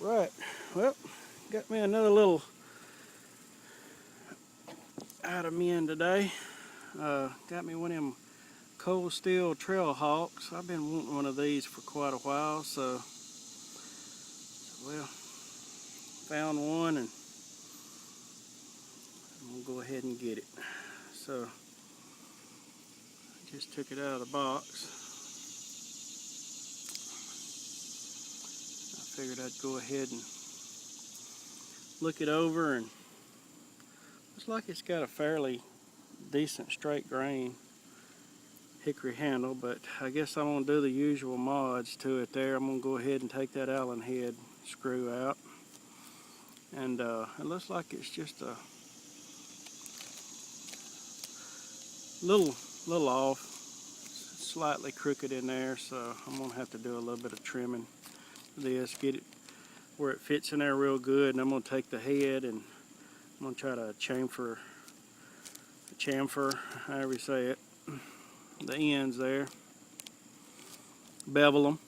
Right, well, got me another little item in today. Got me one of them cold steel trail hawks. I've been wanting one of these for quite a while, so well, found one and I'm gonna go ahead and get it. So I just took it out of the box. I figured I'd go ahead and look it over, and looks like it's got a fairly decent straight grain hickory handle, but I guess I'm going to do the usual mods to it there. I'm going to go ahead and take that Allen head screw out, and it looks like it's just a little off, slightly crooked in there, so I'm going to have to do a little bit of trimming for this, get it where it fits in there real good. And I'm going to take the head and I'm going to try to chamfer, however you say it, the ends there, bevel them,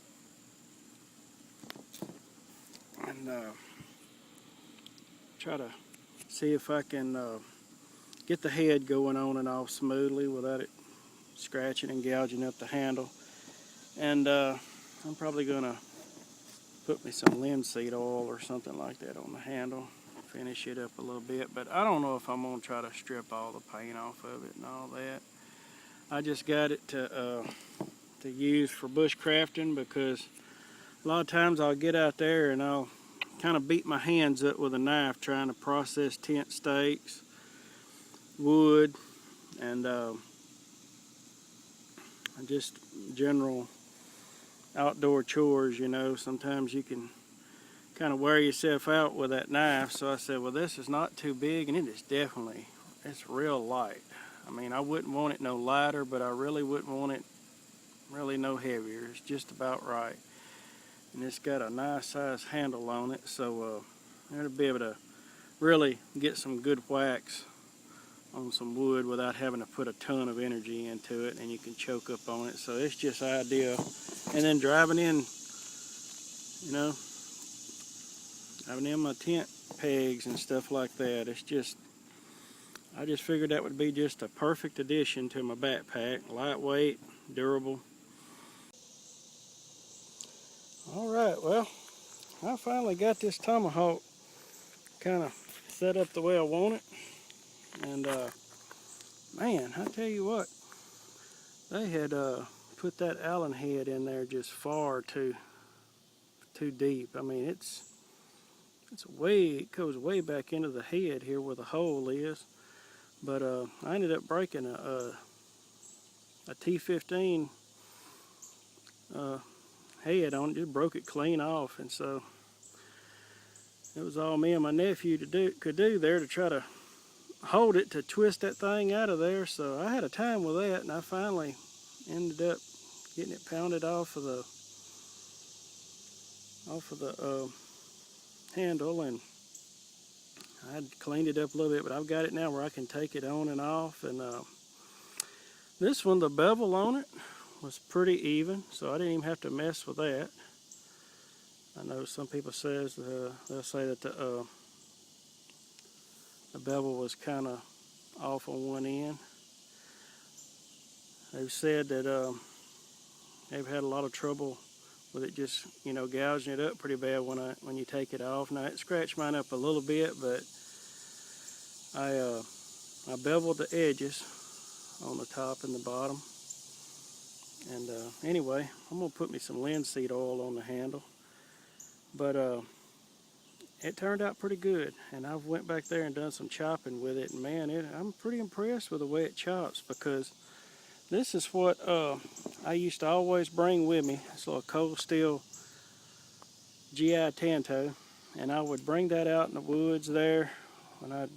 and try to see if I can get the head going on and off smoothly without it scratching and gouging up the handle. And I'm probably gonna put me some linseed oil or something like that on the handle, finish it up a little bit, but I don't know if I'm gonna try to strip all the paint off of it and all that. I just got it to use for bushcrafting, because a lot of times I'll get out there and I'll kind of beat my hands up with a knife trying to process tent stakes, wood, and just general outdoor chores, you know. Sometimes you can kind of wear yourself out with that knife. So I said, well, this is not too big, and it is definitely, it's real light. I mean, I wouldn't want it no lighter, but I really wouldn't want it really no heavier. It's just about right. And it's got a nice size handle on it, so it'll be able to really get some good whacks on some wood without having to put a ton of energy into it, and you can choke up on it. So it's just ideal. And then driving in, you know, driving in my tent pegs and stuff like that, it's just, I just figured that would be just a perfect addition to my backpack. Lightweight, durable. Alright, well, I finally got this Tomahawk kind of set up the way I want it. And man, I tell you what, they had put that Allen head in there just far too deep. I mean, it goes way back into the head here where the hole is. But I ended up breaking a T15 head on it, just broke it clean off, and so it was all me and my nephew could do there to try to hold it, to twist that thing out of there. So I had a time with that, and I finally ended up getting it pounded off of the handle, and I had cleaned it up a little bit, but I've got it now where I can take it on and off. And this one, the bevel on it was pretty even, so I didn't even have to mess with that. I know some people says they'll say that the bevel was kind of off on one end. They've said that they've had a lot of trouble with it just, you know, gouging it up pretty bad when you take it off. Now, it scratched mine up a little bit, but I beveled the edges on the top and the bottom. And anyway, I'm gonna put me some linseed oil on the handle. But it turned out pretty good, and I've went back there and done some chopping with it, and man, I'm pretty impressed with the way it chops, because this is what I used to always bring with me. It's a little cold steel GI Tanto, and I would bring that out in the woods there when I'd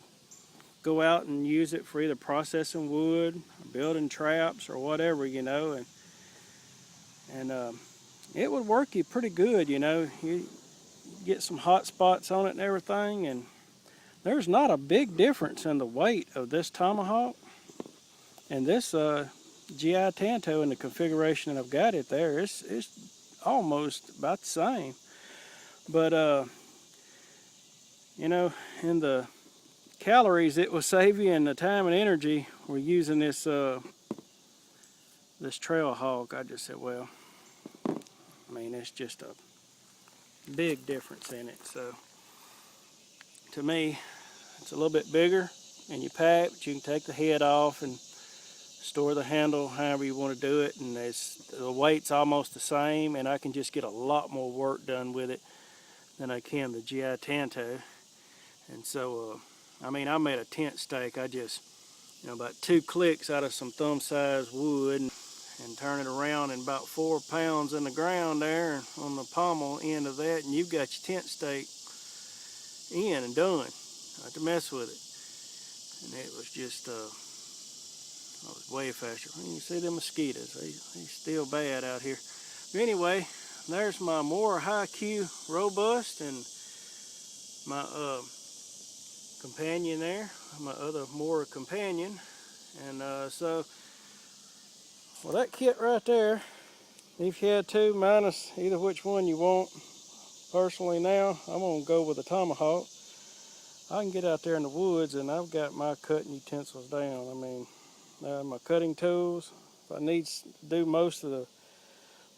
go out and use it for either processing wood, or building traps, or whatever, you know, and it would work you pretty good, you know. You get some hot spots on it and everything, and there's not a big difference in the weight of this Tomahawk and this GI Tanto in the configuration that I've got it there. It's almost about the same. But you know, in the calories it will save you and the time and energy we're using this this Trail Hawk. I just said, well, I mean, it's just a big difference in it. So to me, it's a little bit bigger and you pack, but you can take the head off and store the handle however you want to do it, and the weight's almost the same, and I can just get a lot more work done with it than I can the GI Tanto. And so I mean, I made a tent stake. I just, you know, about 2 clicks out of some thumb-sized wood and turn it around, and about 4 pounds in the ground there on the pommel end of that, and you've got your tent stake in and done. Not to mess with it. And it was just I was way faster. You can see the mosquitoes. They still bad out here. But anyway, there's my more high-Q robust and my companion there, my other more companion. And so, well, that kit right there, if you had to, minus either which one you want. Personally now, I'm going to go with a Tomahawk. I can get out there in the woods and I've got my cutting utensils down. I mean, my cutting tools. If I need to do most of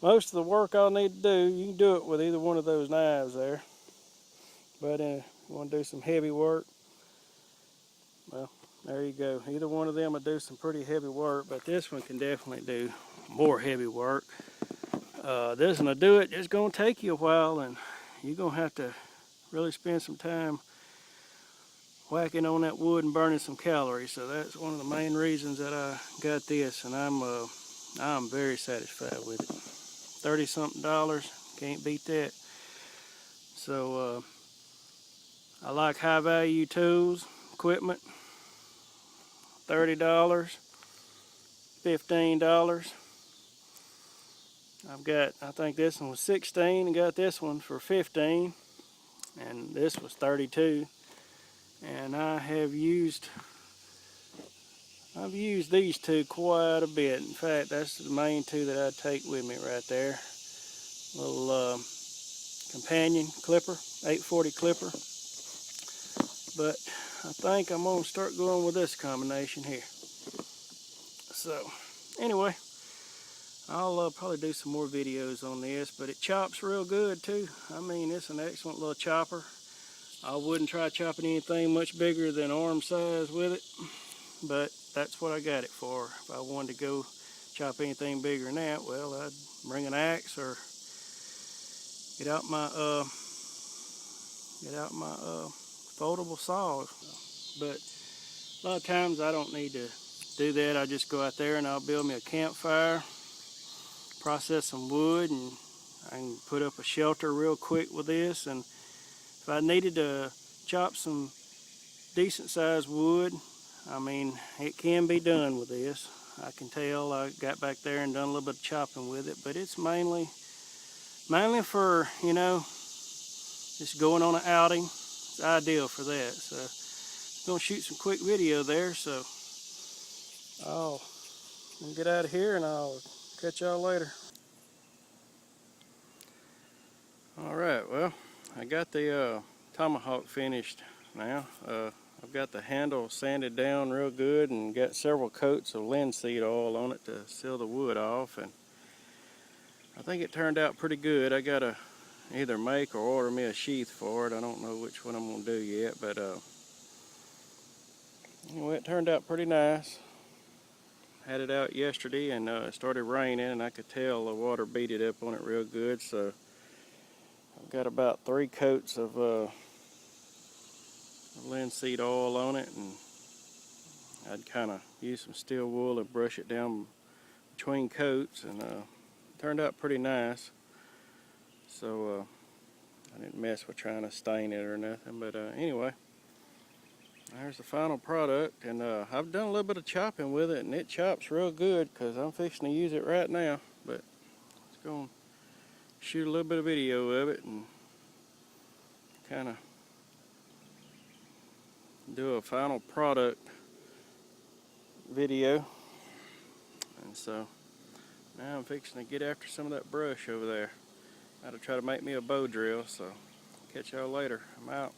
the work I'll need to do, you can do it with either one of those knives there. But if you want to do some heavy work, well, there you go. Either one of them will do some pretty heavy work, but this one can definitely do more heavy work. This one will do it. It's going to take you a while, and you're going to have to really spend some time whacking on that wood and burning some calories. So that's one of the main reasons that I got this, and I'm very satisfied with it. $30-something, can't beat that. So I like high value tools, equipment. $30, $15. I think this one was $16 and got this one for $15, and this was $32. And I've used these two quite a bit. In fact, that's the main two that I take with me right there. Little companion clipper, 840 clipper. But I think I'm gonna start going with this combination here. So anyway, I'll probably do some more videos on this, but it chops real good too. I mean, it's an excellent little chopper. I wouldn't try chopping anything much bigger than arm size with it, but that's what I got it for. If I wanted to go chop anything bigger than that, well, I'd bring an axe or get out my foldable saw. But a lot of times I don't need to do that. I just go out there and I'll build me a campfire, process some wood, and I can put up a shelter real quick with this. And if I needed to chop some decent sized wood, I mean, it can be done with this. I can tell I got back there and done a little bit of chopping with it, but it's mainly for, you know, just going on an outing. It's ideal for that. So I'm gonna shoot some quick video there, so I'll get out of here and I'll catch y'all later. Alright, well, I got the Tomahawk finished now. I've got the handle sanded down real good and got several coats of linseed oil on it to seal the wood off, and I think it turned out pretty good. I gotta either make or order me a sheath for it. I don't know which one I'm gonna do yet, but anyway, it turned out pretty nice. Had it out yesterday and it started raining, and I could tell the water beat it up on it real good, so I've got about 3 coats of linseed oil on it, and I'd kind of use some steel wool and brush it down between coats, and it turned out pretty nice. So I didn't mess with trying to stain it or nothing, but anyway, there's the final product, and I've done a little bit of chopping with it, and it chops real good because I'm fixing to use it right now. But let's go and shoot a little bit of video of it and kind of do a final product video. And so now I'm fixing to get after some of that brush over there. I'll try to make me a bow drill, so catch y'all later. I'm out.